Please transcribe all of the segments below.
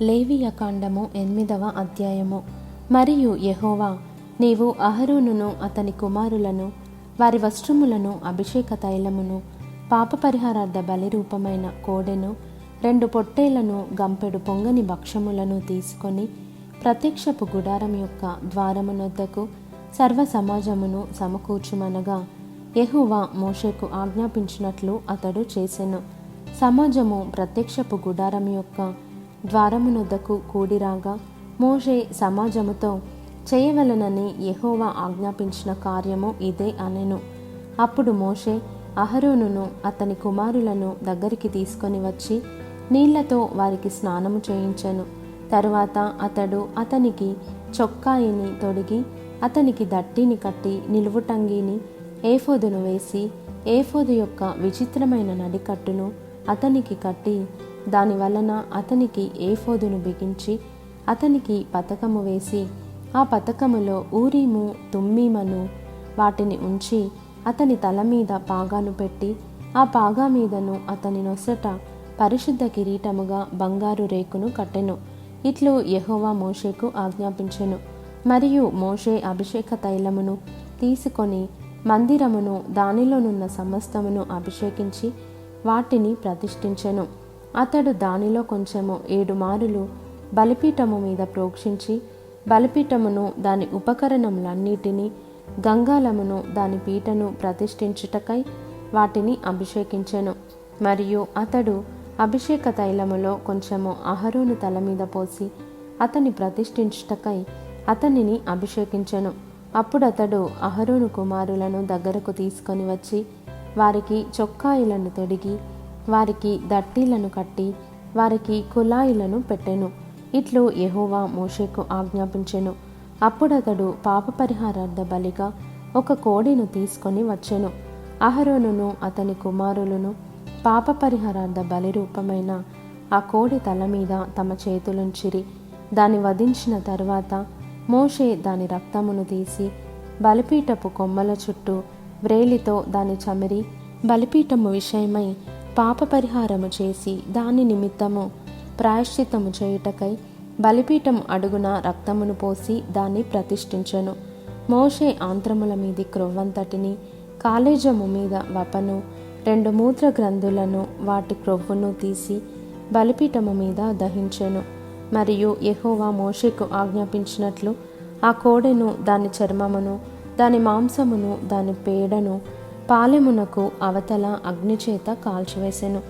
లేవియకాండము 8వ అధ్యాయము. మరియు యెహోవా, నీవు అహరోనును అతని కుమారులను వారి వస్త్రములను అభిషేక తైలమును పాపపరిహారార్థ బలిరూపమైన కోడెను 2 పొట్టేళ్లను గంపెడు పొంగని భక్షములను తీసుకొని ప్రత్యక్షపు గుడారం యొక్క ద్వారమునొద్దకు సర్వ సమాజమును సమకూర్చుమనగా యెహోవా మోషేకు ఆజ్ఞాపించినట్లు అతడు చేసెను. సమాజము ప్రత్యక్షపు గుడారం యొక్క ద్వారమునొద్దకు కూడిరాగా మోషే సమాజముతో చేయవలనని యెహోవా ఆజ్ఞాపించిన కార్యము ఇదే అనెను. అప్పుడు మోషే అహరోనును అతని కుమారులను దగ్గరికి తీసుకొని వచ్చి నీళ్లతో వారికి స్నానము చేయించెను. తరువాత అతడు అతనికి చొక్కాయిని తొడిగి అతనికి దట్టిని కట్టి నిలువుటంగీని ఏఫోదును వేసి ఏఫోదు యొక్క విచిత్రమైన నడికట్టును అతనికి కట్టి దాని వలన అతనికి ఏఫోదును బిగించి అతనికి పతకము వేసి ఆ పతకములో ఊరీము తుమ్మీమను వాటిని ఉంచి అతని తల మీద పాగాను పెట్టి ఆ పాగా మీదను అతని నొసట పరిశుద్ధ కిరీటముగా బంగారు రేకును కట్టెను. ఇట్లు యెహోవా మోషేకు ఆజ్ఞాపించెను. మరియు మోషే అభిషేక తైలమును తీసుకొని మందిరమును దానిలోనున్న సమస్తమును అభిషేకించి వాటిని ప్రతిష్ఠించెను. అతడు దానిలో కొంచెము 7 మారులు బలిపీఠము మీద ప్రోక్షించి బలిపీఠమును దాని ఉపకరణములన్నిటినీ గంగాలమును దాని పీటను ప్రతిష్ఠించుటకై వాటిని అభిషేకించెను. మరియు అతడు అభిషేక తైలములో కొంచెము అహరోను తల మీద పోసి అతని ప్రతిష్ఠించుటకై అతనిని అభిషేకించెను. అప్పుడతడు అహరోను కుమారులను దగ్గరకు తీసుకొని వచ్చి వారికి చొక్కాయిలను తొడిగి వారికి దట్టీలను కట్టి వారికి కులాయిలను పెట్టెను. ఇట్లు యెహోవా మోషేకు ఆజ్ఞాపించెను. అప్పుడతడు పాపపరిహారార్థ బలిగా ఒక కోడెను తీసుకొని వచ్చెను. అహరోనును అతని కుమారులను పాపపరిహారార్థ బలి రూపమైన ఆ కోడె తల మీద తమ చేతులుంచిరి. దాన్ని వధించిన తరువాత మోషే దాని రక్తమును తీసి బలిపీఠపు కొమ్మల చుట్టూ వ్రేలితో దాని చమిరి బలిపీఠము విషయమై పాపపరిహారము చేసి దాని నిమిత్తము ప్రాయశ్చిత్తము చేయుటకై బలిపీఠము అడుగున రక్తమును పోసి దాన్ని ప్రతిష్ఠించెను. మోషే ఆంత్రముల మీది క్రొవ్వంతటిని కాలేజము మీద వపను 2 మూత్ర గ్రంథులను వాటి క్రొవ్వును తీసి బలిపీఠము మీద దహించెను. మరియు యెహోవా మోషేకు ఆజ్ఞాపించినట్లు ఆ కోడెను దాని చర్మమును దాని మాంసమును దాని పేడను పాలెమునకు అవతల అగ్నిచేత కాల్చివేసెను.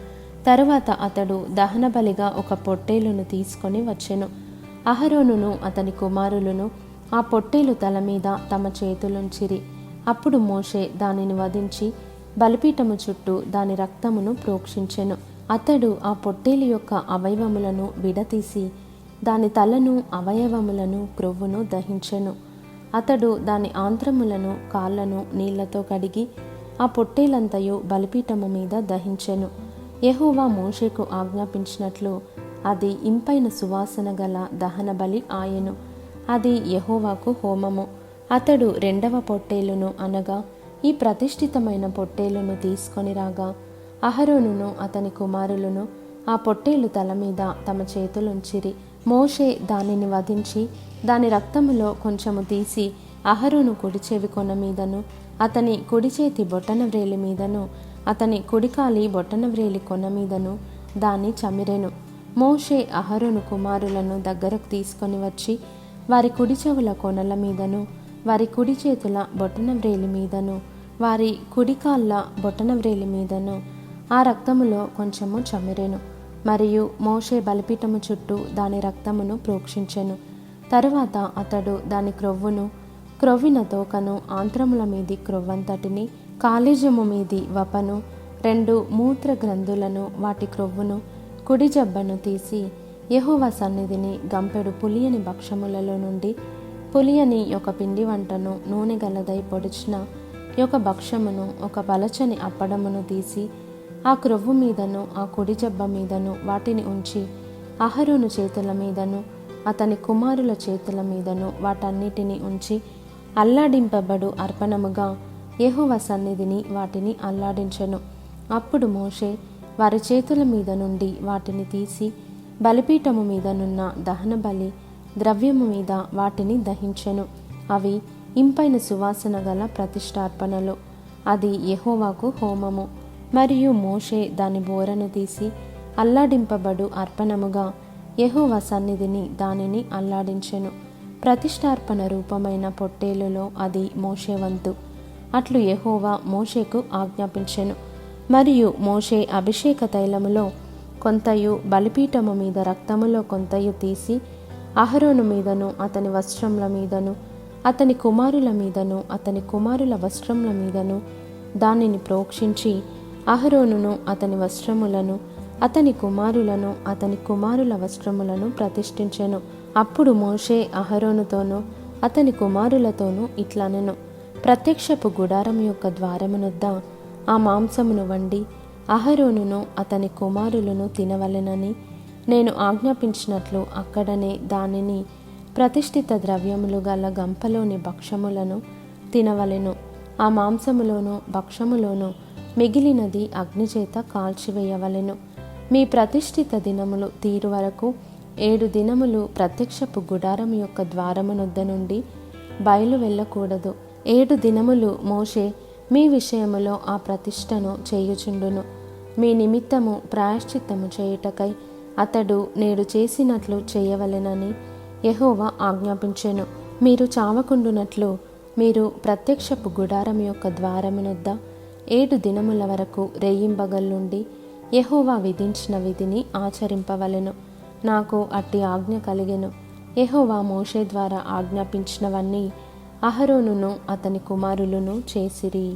తరువాత అతడు దహన బలిగా ఒక పొట్టేలును తీసుకొని వచ్చెను. అహరోనును అతని కుమారులను ఆ పొట్టేలు తల మీద తమ చేతులుంచిరి. అప్పుడు మోషే దానిని వధించి బలిపీఠము చుట్టూ దాని రక్తమును ప్రోక్షించెను. అతడు ఆ పొట్టేలు యొక్క అవయవములను విడతీసి దాని తలను అవయవములను క్రొవ్వును దహించెను. అతడు దాని ఆంత్రములను కాళ్లను నీళ్లతో కడిగి ఆ పొట్టేలంతయు బలిపీఠము మీద దహించెను. యెహోవా మోషేకు ఆజ్ఞాపించినట్లు అది ఇంపైన సువాసన గల దహన బలి ఆయెను. అది యెహోవాకు హోమము. అతడు 2వ పొట్టేలును అనగా ఈ ప్రతిష్ఠితమైన పొట్టేలును తీసుకొని రాగా అహరోనును అతని కుమారులను ఆ పొట్టేలు తల మీద తమ చేతులుంచిరి. మోషే దానిని వధించి దాని రక్తములో కొంచెము తీసి అహరోను కుడి చెవి కొన మీదను అతని కుడి చేతి బొటన వ్రేలి మీదను అతని కుడికాలి బొటన వ్రేలి కొన మీదను దాన్ని చమిరెను. మోషే అహరోను కుమారులను దగ్గరకు తీసుకొని వచ్చి వారి కుడి చెవుల కొనల మీదను వారి కుడి చేతుల బొటన వ్రేలి మీదను వారి కుడికాళ్ళ బొటన వ్రేలి మీదను ఆ రక్తములో కొంచెము చమిరెను. మరియు మోషే బలిపీఠము చుట్టూ దాని రక్తమును ప్రోక్షించెను. తరువాత అతడు దాని క్రొవ్వును క్రొవ్విన తోకను ఆంత్రముల మీది క్రొవ్వంతటిని కాలేజము మీది వపను 2 మూత్ర గ్రంథులను వాటి క్రొవ్వును కుడి జబ్బను తీసి యెహోవా సన్నిధిని గంపెడు పులియని భక్షములలో నుండి పులియని ఒక పిండి వంటను నూనె గలదై పొడిచిన ఒక భక్షమును ఒక పలచని అప్పడమును తీసి ఆ క్రొవ్వు మీదను ఆ కుడి జబ్బ మీదను వాటిని ఉంచి అహరోను చేతుల మీదను అతని కుమారుల చేతుల మీదను వాటన్నిటిని ఉంచి అల్లాడింపబడు అర్పణముగా యెహోవా సన్నిధిని వాటిని అల్లాడించెను. అప్పుడు మోషే వారి చేతుల మీద నుండి వాటిని తీసి బలిపీఠము మీదనున్న దహన బలి ద్రవ్యము మీద వాటిని దహించెను. అవి ఇంపైన సువాసన గల ప్రతిష్టార్పణలు. అది యెహోవాకు హోమము. మరియు మోషే దాని బోరను తీసి అల్లాడింపబడు అర్పణముగా యెహోవా సన్నిధిని దానిని అల్లాడించెను. ప్రతిష్టార్పణ రూపమైన పొట్టేలులో అది మోషే వంతు. అట్లు యెహోవా మోషేకు ఆజ్ఞాపించెను. మరియు మోషే అభిషేక తైలములో కొంతయు బలిపీఠము మీద రక్తములో కొంతయు తీసి అహరోను మీదను అతని వస్త్రముల మీదను అతని కుమారుల మీదను అతని కుమారుల వస్త్రముల మీదను దానిని ప్రోక్షించి అహరోనును అతని వస్త్రములను అతని కుమారులను అతని కుమారుల వస్త్రములను ప్రతిష్ఠించెను. అప్పుడు మోషే అహరోనుతోనూ అతని కుమారులతోనూ ఇట్లనెను: ప్రత్యక్షపు గుడారం యొక్క ద్వారమునొద్ద ఆ మాంసమును వండి అహరోనును అతని కుమారులను తినవలెనని నేను ఆజ్ఞాపించినట్లు అక్కడనే దానిని ప్రతిష్ఠిత ద్రవ్యములు గల గంపలోని భక్షములను తినవలెను. ఆ మాంసములోను భక్షములోను మిగిలినది అగ్నిచేత కాల్చివేయవలెను. మీ ప్రతిష్ఠిత దినములు తీరు వరకు 7 దినములు ప్రత్యక్షపు గుడారం యొక్క ద్వారమునొద్ద నుండి బయలు వెళ్ళకూడదు. 7 దినములు మోషే మీ విషయములో ఆ ప్రతిష్టను చేయుచుండును. మీ నిమిత్తము ప్రాయశ్చిత్తము చేయుటకై అతడు నేడు చేసినట్లు చేయవలెనని యెహోవా ఆజ్ఞాపించెను. మీరు చావకుండునట్లు మీరు ప్రత్యక్షపు గుడారం యొక్క ద్వారమునొద్ద 7 దినముల వరకు రేయింబగళ్ళుండి యెహోవా విధించిన విధిని ఆచరింపవలెను. నాకు అట్టి ఆజ్ఞ కలిగెను. యెహోవా మోషే ద్వారా ఆజ్ఞాపించినవన్నీ అహరోనును అతని కుమారులను చేసిరి.